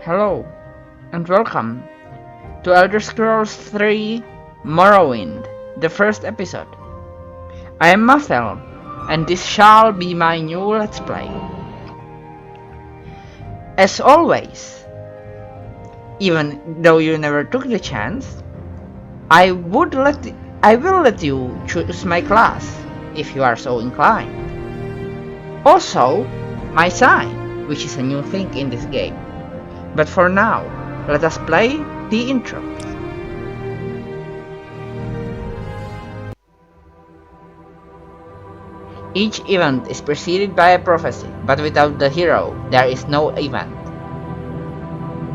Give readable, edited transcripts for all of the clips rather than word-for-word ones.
Hello, and welcome to Elder Scrolls 3 Morrowind, the first episode. I am Marcel, and this shall be my new Let's Play. As always, even though you never took the chance, I will let you choose my class, if you are so inclined. Also, my sign, which is a new thing in this game. But for now, let us play the intro. Each event is preceded by a prophecy, but without the hero, there is no event.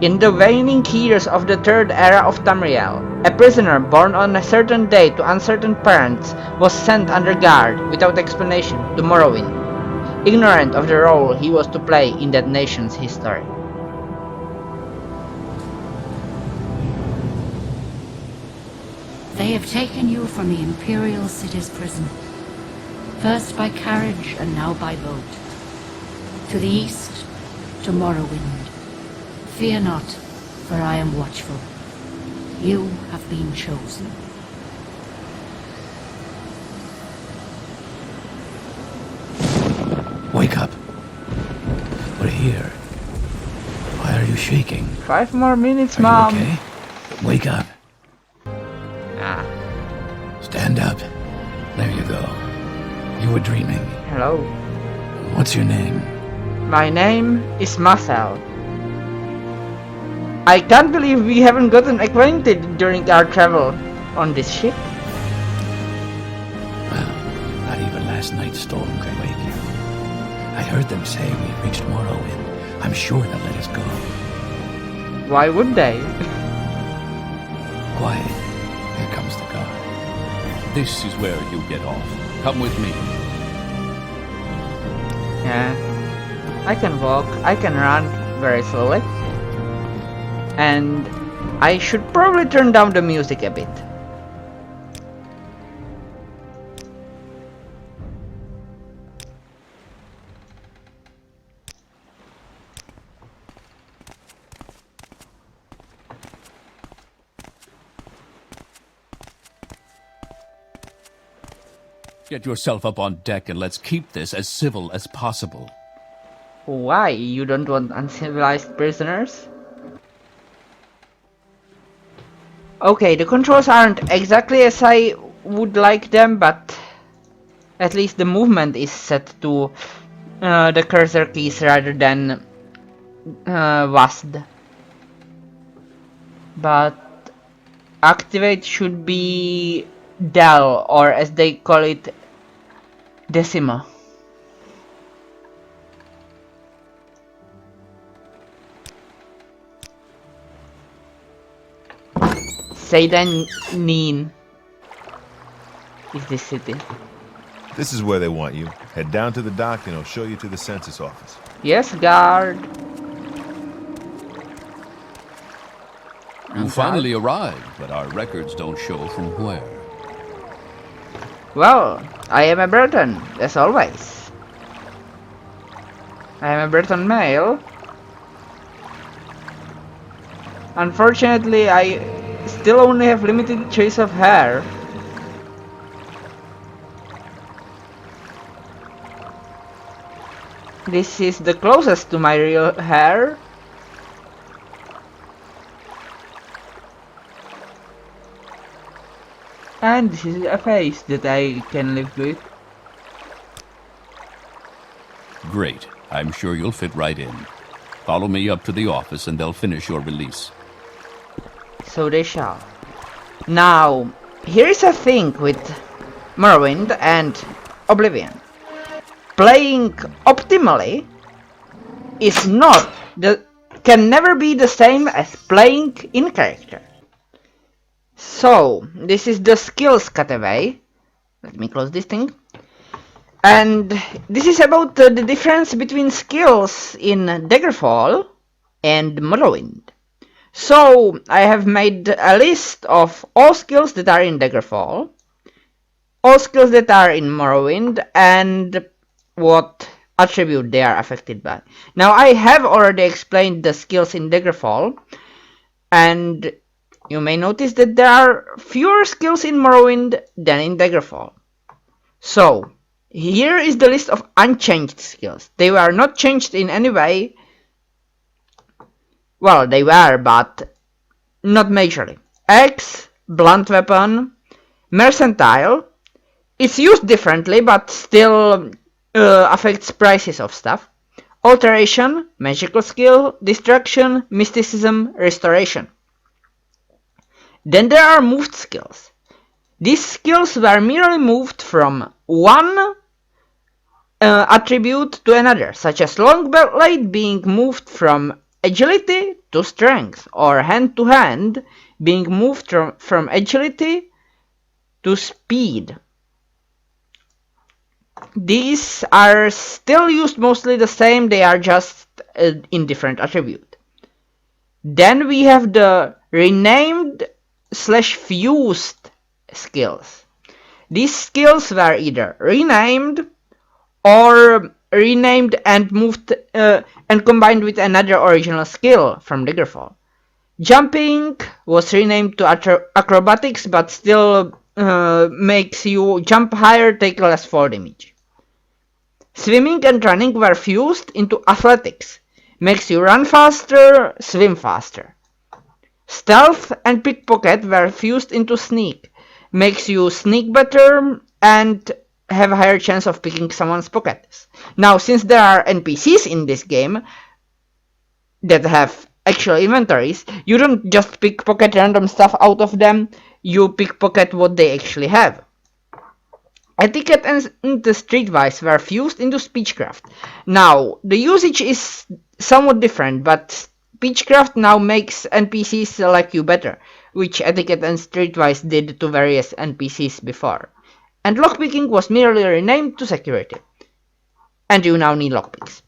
In the waning years of the third era of Tamriel, a prisoner born on a certain day to uncertain parents was sent under guard, without explanation, to Morrowind, ignorant of the role he was to play in that nation's history. They have taken you from the Imperial City's prison, first by carriage and now by boat. To the east, to Morrowind. Fear not, for I am watchful. You have been chosen. Wake up. We're here. Why are you shaking? 5 more minutes, Are Mom. you okay? Wake up. Stand up. There you go. You were dreaming. Hello. What's your name? My name is Marcel. I can't believe we haven't gotten acquainted during our travel on this ship. Well, not even last night's storm could wake you. I heard them say we reached Morrowind. I'm sure they'll let us go. Why would they? Quiet. Here comes the car. This is where you get off. Come with me. Yeah. I can walk, I can run very slowly. And I should probably turn down the music a bit. Get yourself up on deck and let's keep this as civil as possible. Why? You don't want uncivilized prisoners? Okay, the controls aren't exactly as I would like them, but at least the movement is set to the cursor keys rather than WASD. But activate should be Del, or as they call it, Decima. Seydan is this city. This is where they want you. Head down to the dock and I'll show you to the census office. Yes, guard. You finally arrived, but our records don't show from where. Well, I am a Breton, as always. I am a Breton male. Unfortunately, I still only have limited choice of hair. This is the closest to my real hair. And this is a face that I can live with. Great. I'm sure you'll fit right in. Follow me up to the office and they'll finish your release. So they shall. Now, here is a thing with Morrowind and Oblivion. Playing optimally is not can never be the same as playing in character. So, this is the skills cutaway. Let me close this thing. And this is about the difference between skills in Daggerfall and Morrowind. So, I have made a list of all skills that are in Daggerfall, all skills that are in Morrowind, and what attribute they are affected by. Now I have already explained the skills in Daggerfall, and you may notice that there are fewer skills in Morrowind than in Daggerfall. So, here is the list of unchanged skills. They were not changed in any way. Well, they were, but not majorly. Axe, blunt weapon, mercantile. It's used differently, but still affects prices of stuff. Alteration, magical skill, distraction, mysticism, restoration. Then there are moved skills. These skills were merely moved from one attribute to another, such as long blade being moved from agility to strength, or hand to hand being moved from agility to speed. These are still used mostly the same, they are just in different attribute. Then we have the renamed / fused skills. These skills were either renamed or renamed and moved and combined with another original skill from Daggerfall. Jumping was renamed to acrobatics, but still makes you jump higher, take less fall damage. Swimming and running were fused into athletics, makes you run faster, swim faster. Stealth and pickpocket were fused into sneak, makes you sneak better and have a higher chance of picking someone's pockets. Now, since there are NPCs in this game that have actual inventories, you don't just pickpocket random stuff out of them, you pickpocket what they actually have. Etiquette and the streetwise were fused into speechcraft. Now, the usage is somewhat different, but speechcraft now makes NPCs like you better, which etiquette and streetwise did to various NPCs before. And lockpicking was merely renamed to security. And you now need lockpicks.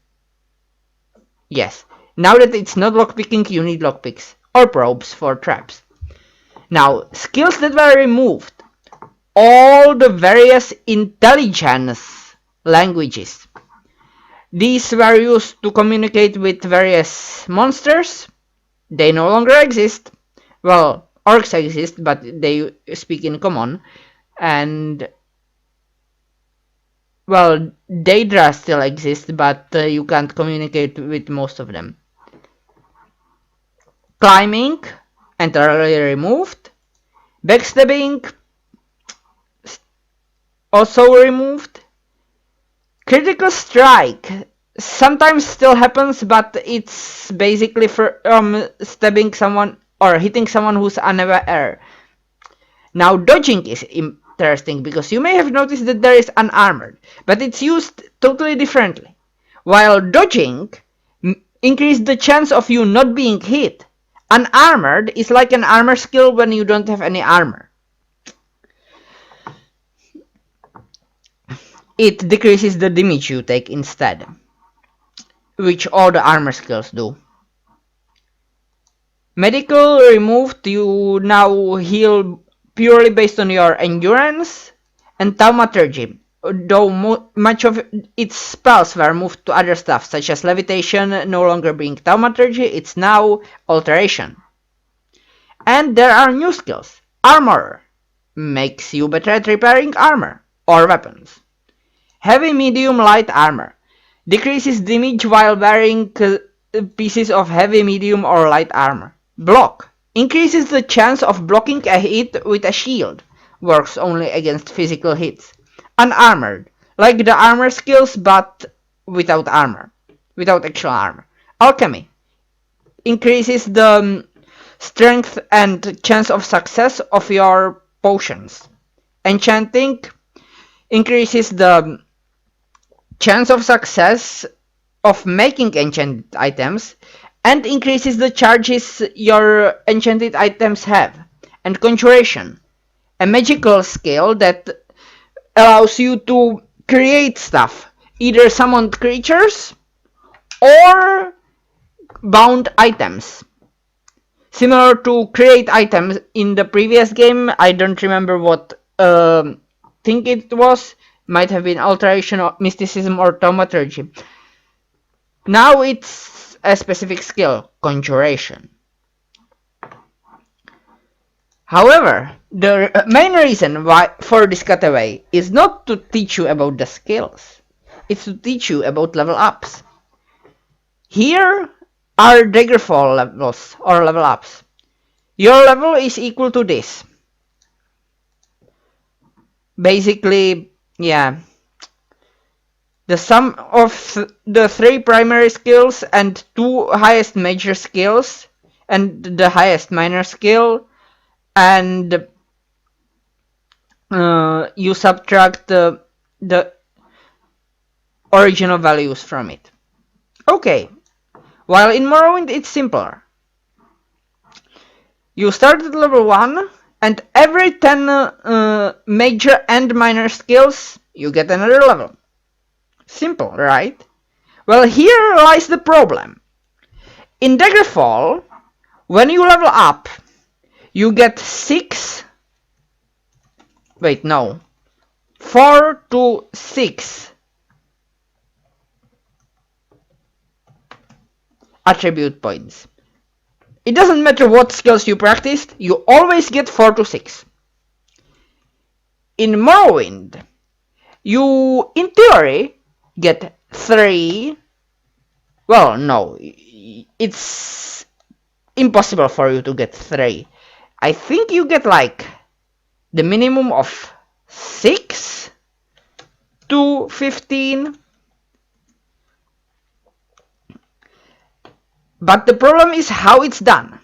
Yes, now that it's not lockpicking, you need lockpicks, or probes for traps. Now, skills that were removed. All the various intelligence languages. These were used to communicate with various monsters. They no longer exist. Well, orcs exist, but they speak in common. And, well, Daedra still exists, but you can't communicate with most of them. Climbing, entirely removed. Backstabbing, also removed. Critical strike sometimes still happens, but it's basically for stabbing someone or hitting someone who's unaware. Now dodging is interesting because you may have noticed that there is unarmored, but it's used totally differently. While dodging increases the chance of you not being hit, unarmored is like an armor skill when you don't have any armor. It decreases the damage you take instead, which all the armor skills do. Medical removed, you now heal purely based on your endurance, and thaumaturgy, though much of its spells were moved to other stuff, such as levitation no longer being thaumaturgy, it's now alteration. And there are new skills. Armor makes you better at repairing armor or weapons. Heavy, medium, light armor decreases damage while wearing pieces of heavy, medium, or light armor. Block increases the chance of blocking a hit with a shield. Works only against physical hits. Unarmored, like the armor skills, but without armor, without actual armor. Alchemy increases the strength and chance of success of your potions. Enchanting increases the chance of success of making enchanted items and increases the charges your enchanted items have. And Conjuration, a magical skill that allows you to create stuff, either summoned creatures or bound items. Similar to create items in the previous game, I don't remember what thing it was. Might have been alteration, or mysticism, or thaumaturgy. Now it's a specific skill, Conjuration. However, the main reason for this cutaway is not to teach you about the skills. It's to teach you about level ups. Here are Daggerfall levels or level ups. Your level is equal to this. Basically, yeah. The sum of the 3 primary skills and 2 highest major skills and the highest minor skill, and you subtract the original values from it. Okay, while in Morrowind it's simpler. You start at level 1, and every 10 major and minor skills, you get another level. Simple, right? Well, here lies the problem. In Daggerfall, when you level up, you get 4 to 6 attribute points. It doesn't matter what skills you practiced, you always get 4 to 6. In Morrowind, you, in theory, get 3. Well, no, it's impossible for you to get 3. I think you get like the minimum of 6 to 15. But the problem is how it's done.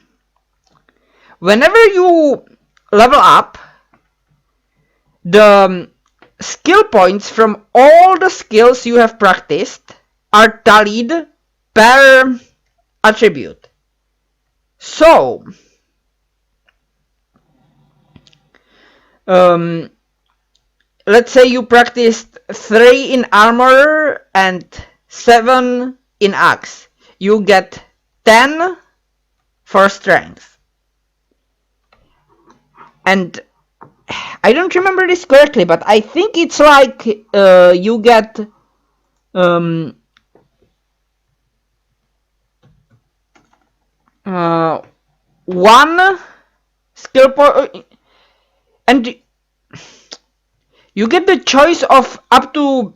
Whenever you level up, the skill points from all the skills you have practiced are tallied per attribute. So, let's say you practiced 3 in armor and 7 in axe. You get 10 for strength. And I don't remember this correctly, but I think it's like you get 1 skill point, and you get the choice of up to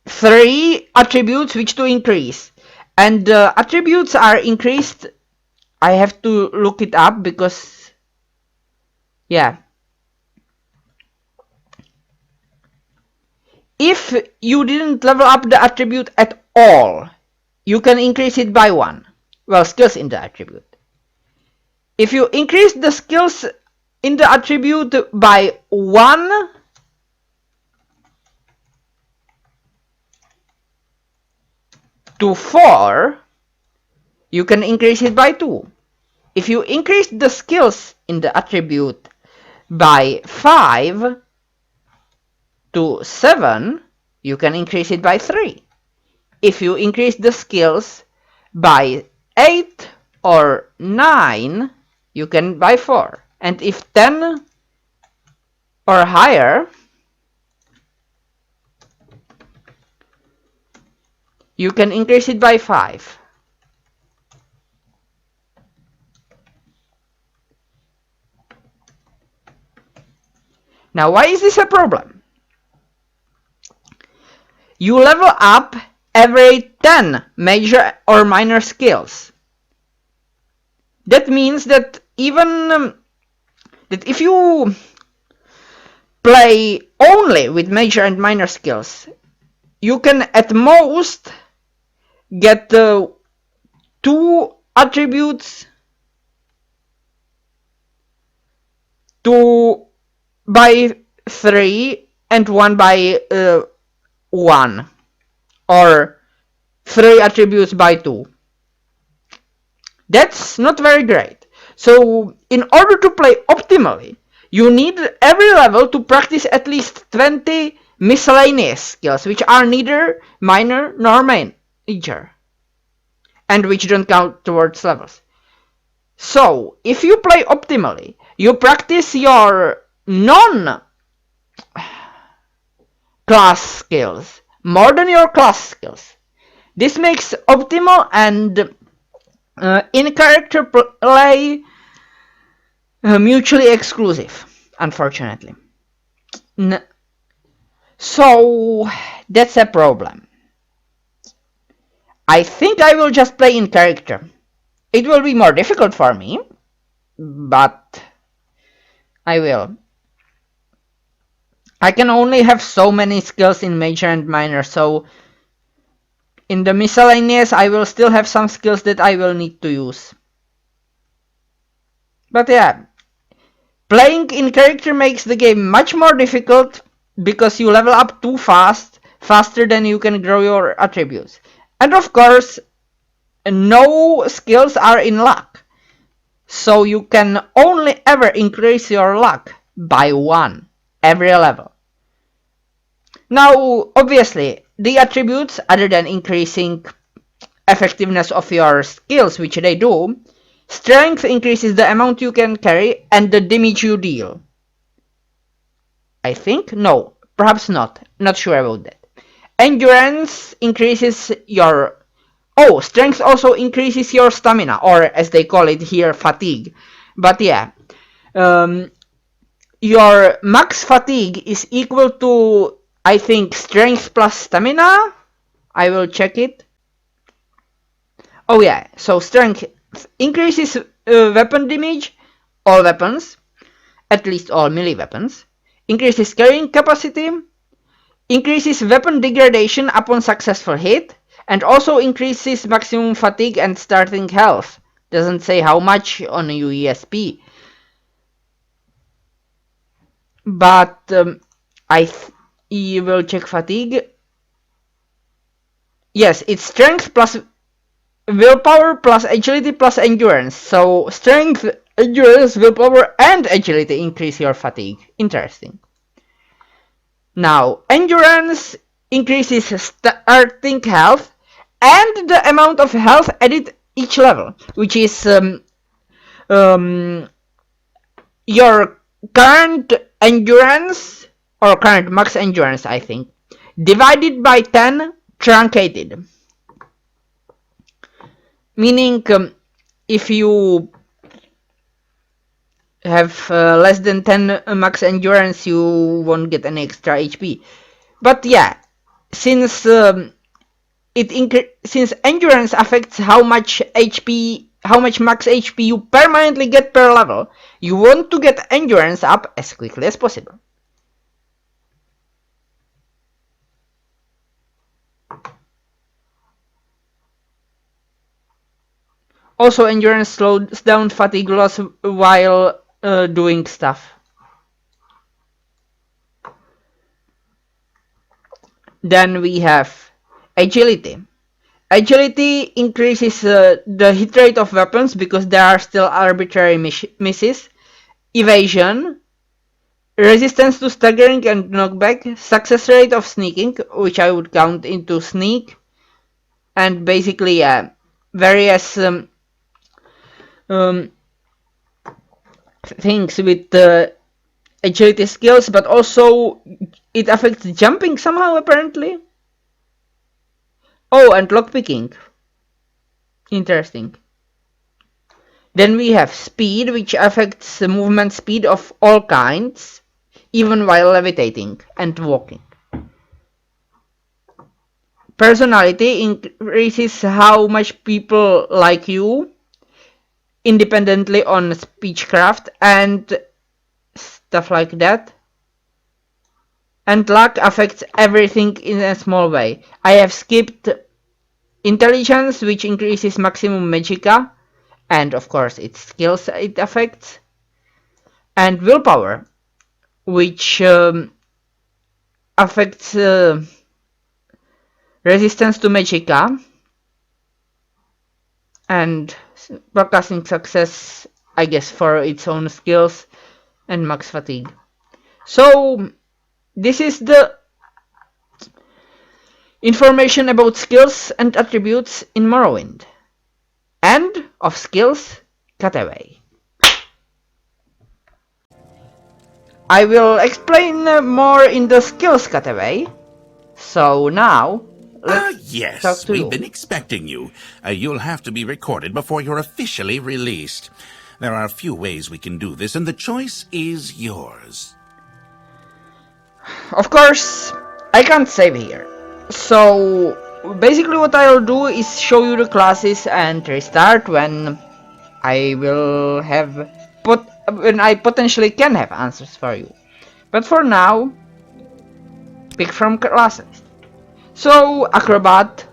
3 attributes which to increase. And the attributes are increased. I have to look it up because, yeah. If you didn't level up the attribute at all, you can increase it by 1. Well, skills in the attribute. If you increase the skills in the attribute by 1, to 4, you can increase it by 2. If you increase the skills in the attribute by 5 to 7, you can increase it by 3. If you increase the skills by 8 or 9, you can by 4. And if 10 or higher, you can increase it by 5. Now, why is this a problem? You level up every 10 major or minor skills. That means that even that if you play only with major and minor skills, you can at most get 2 attributes by 3 and 1 by 1, or 3 attributes by 2. That's not very great. So in order to play optimally, you need every level to practice at least 20 miscellaneous skills, which are neither minor nor major, and which don't count towards levels. So, if you play optimally, you practice your non-class skills more than your class skills. This makes optimal and in-character play mutually exclusive, unfortunately. So that's a problem. I think I will just play in character. It will be more difficult for me, but I will. I can only have so many skills in major and minor, so in the miscellaneous I will still have some skills that I will need to use. But yeah, playing in character makes the game much more difficult because you level up too fast, faster than you can grow your attributes. And of course, no skills are in luck, so you can only ever increase your luck by 1 every level. Now, obviously, the attributes, other than increasing effectiveness of your skills, which they do, strength increases the amount you can carry and the damage you deal. I think? No, perhaps not. Not sure about that. Endurance increases your... Oh, strength also increases your stamina, or as they call it here, fatigue. But yeah, your max fatigue is equal to, I think, strength plus stamina. I will check it. Oh yeah, so strength increases weapon damage, all weapons, at least all melee weapons, increases carrying capacity, increases weapon degradation upon successful hit, and also increases maximum fatigue and starting health. Doesn't say how much on UESP. But you will check fatigue. Yes, it's strength plus willpower plus agility plus endurance. So strength, endurance, willpower, and agility increase your fatigue. Interesting. Now, endurance increases starting health and the amount of health added each level, which is your current endurance, or current max endurance, I think, divided by 10 truncated. Meaning, if you have less than 10 max endurance, you won't get any extra HP. But yeah, since since endurance affects how much max HP you permanently get per level, you want to get endurance up as quickly as possible. Also, endurance slows down fatigue loss while doing stuff. Then we have agility. Agility increases the hit rate of weapons because there are still arbitrary misses. Evasion, resistance to staggering and knockback, success rate of sneaking, which I would count into sneak, and basically various things with agility skills, but also it affects jumping somehow apparently. Oh, and lockpicking. Interesting. Then we have speed, which affects the movement speed of all kinds, even while levitating and walking. Personality increases how much people like you, independently on speechcraft and stuff like that. And luck affects everything in a small way. I have skipped intelligence, which increases maximum magicka, and of course its skills it affects, and willpower, which affects resistance to magicka and broadcasting success, I guess, for its own skills, and max fatigue. So this is the information about skills and attributes in Morrowind. And of skills, cutaway. I will explain more in the skills cutaway. So now, let's talk Yes, to we've you. been expecting you. You'll have to be recorded before you're officially released. There are a few ways we can do this, and the choice is yours. Of course, I can't save here. So basically what I'll do is show you the classes and restart when when I potentially can have answers for you. But for now, pick from classes. So Acrobat,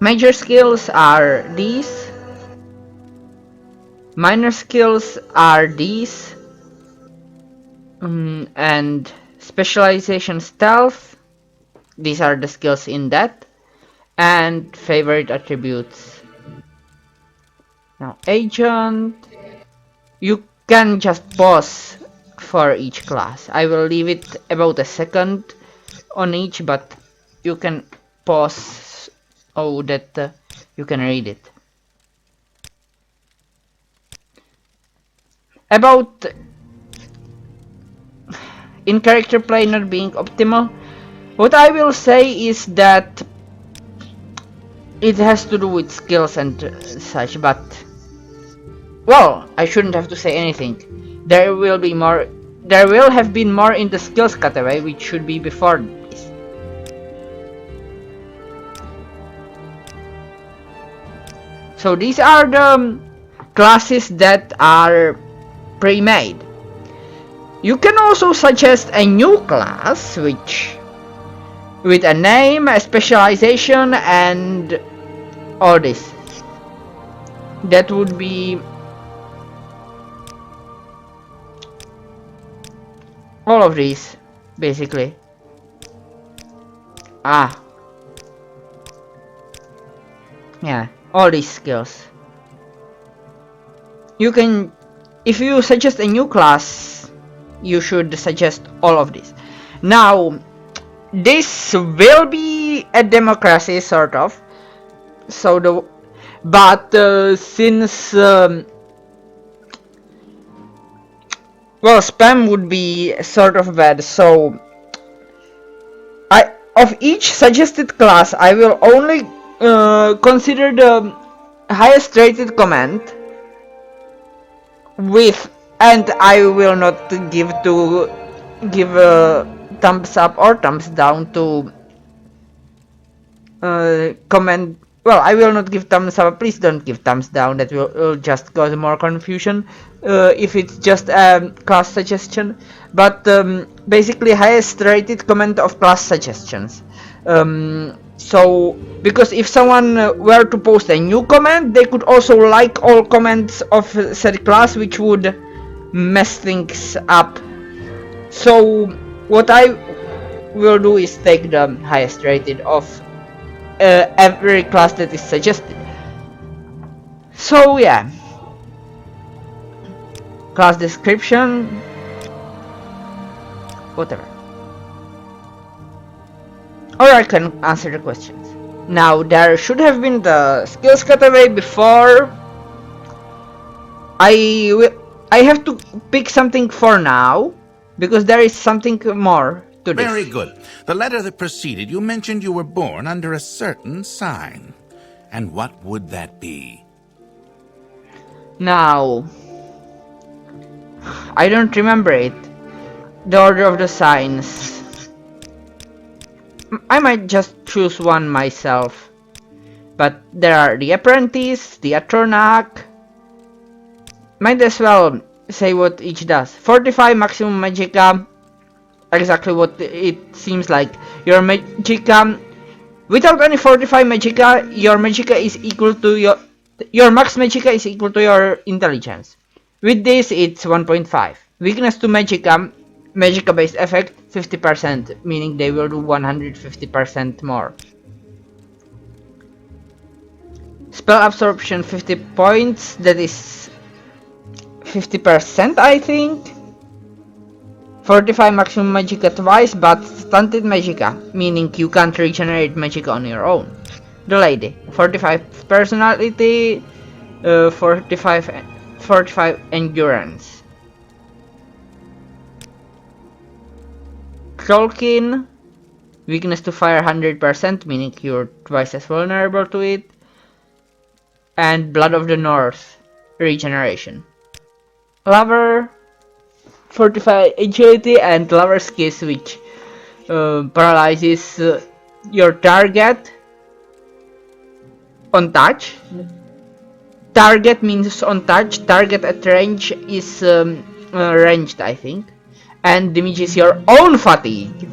major skills are these. Minor skills are these. And specialization stealth, these are the skills in that, and favorite attributes. Now agent, you can just pause for each class. I will leave it about a second on each, but you can pause so that you can read it. About in character play not being optimal, what I will say is that it has to do with skills and such, but well, I shouldn't have to say anything. There will have been more in the skills category, which should be before this. So these are the classes that are pre-made. You can also suggest a new class with a name, a specialization, and all this. That would be all of these, basically. Yeah, all these skills. You can, if you suggest a new class, you should suggest all of these. Now, this will be a democracy, sort of. So since well, spam would be sort of bad, so of each suggested class I will only consider the highest rated comment and I will not give thumbs up or thumbs down to comment. Well, I will not give thumbs up. Please don't give thumbs down. That will just cause more confusion if it's just a class suggestion. But basically, highest rated comment of class suggestions. So, because if someone were to post a new comment, they could also like all comments of said class, which would mess things up. So, what I will do is take the highest rated of every class that is suggested. So yeah, class description, whatever, or I can answer the questions. Now there should have been the skills category before. I have to pick something for now because there is something more to this. Very good. The letter that preceded you mentioned you were born under a certain sign. And what would that be? Now, I don't remember it. The order of the signs. I might just choose one myself. But there are the Apprentice, the Atronach. Might as well say what each does. 45 maximum magicka. Exactly what it seems like. Your magicka, without any 45 magicka, your magicka is equal to your max magicka is equal to your intelligence. With this, it's 1.5. Weakness to magicka, magicka based effect 50%, meaning they will do 150% more. Spell absorption 50 points, that is 50%, I think. 45 maximum magicka twice, but stunted magicka, meaning you can't regenerate magicka on your own. The lady, 45 personality, 45 endurance. Tolkien, Weakness to fire 100%, meaning you're twice as vulnerable to it. And Blood of the North, regeneration. Lover, 45 agility, and Lover's Kiss, which paralyzes your target on touch. Target means on touch, target at range is ranged, I think. And damages your own fatigue.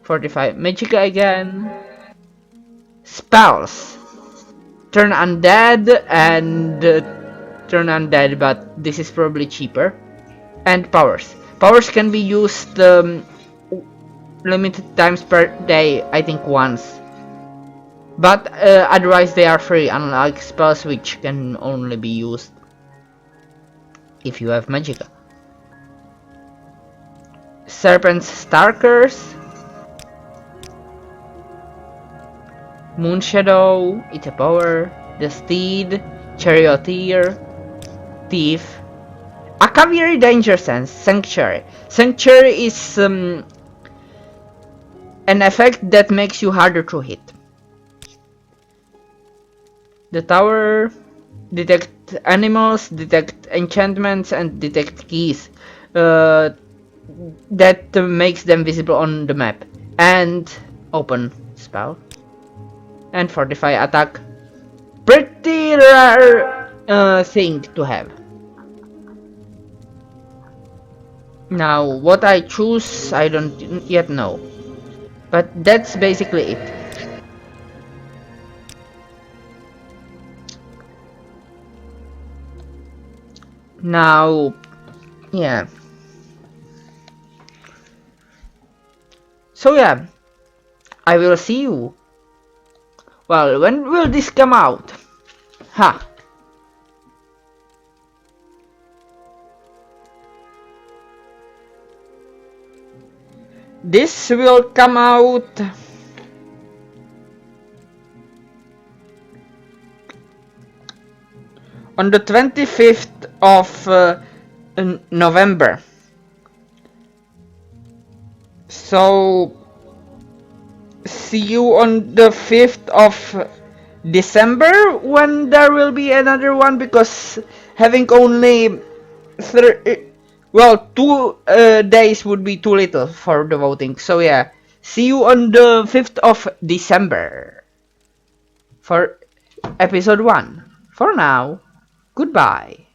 45 Magicka again. Spells. Turn undead and turn undead, but this is probably cheaper. And powers. Powers can be used limited times per day, I think once. But otherwise they are free, unlike spells which can only be used if you have Magicka. Serpent's Starkers. Moonshadow, it's a power. The Steed, Charioteer, Thief. A Cavalry Danger Sense, Sanctuary. Sanctuary is an effect that makes you harder to hit. The Tower, detect animals, detect enchantments, and detect keys. That makes them visible on the map. And open spell. And fortify attack. Pretty rare thing to have. Now what I choose I don't yet know. But that's basically it. Now, yeah. So yeah, I will see you. Well, when will this come out? Ha! This will come out on the 25th of November. So see you on the 5th of December when there will be another one, because having only 2 days would be too little for the voting. So yeah, see you on the 5th of December for episode 1. For now, goodbye.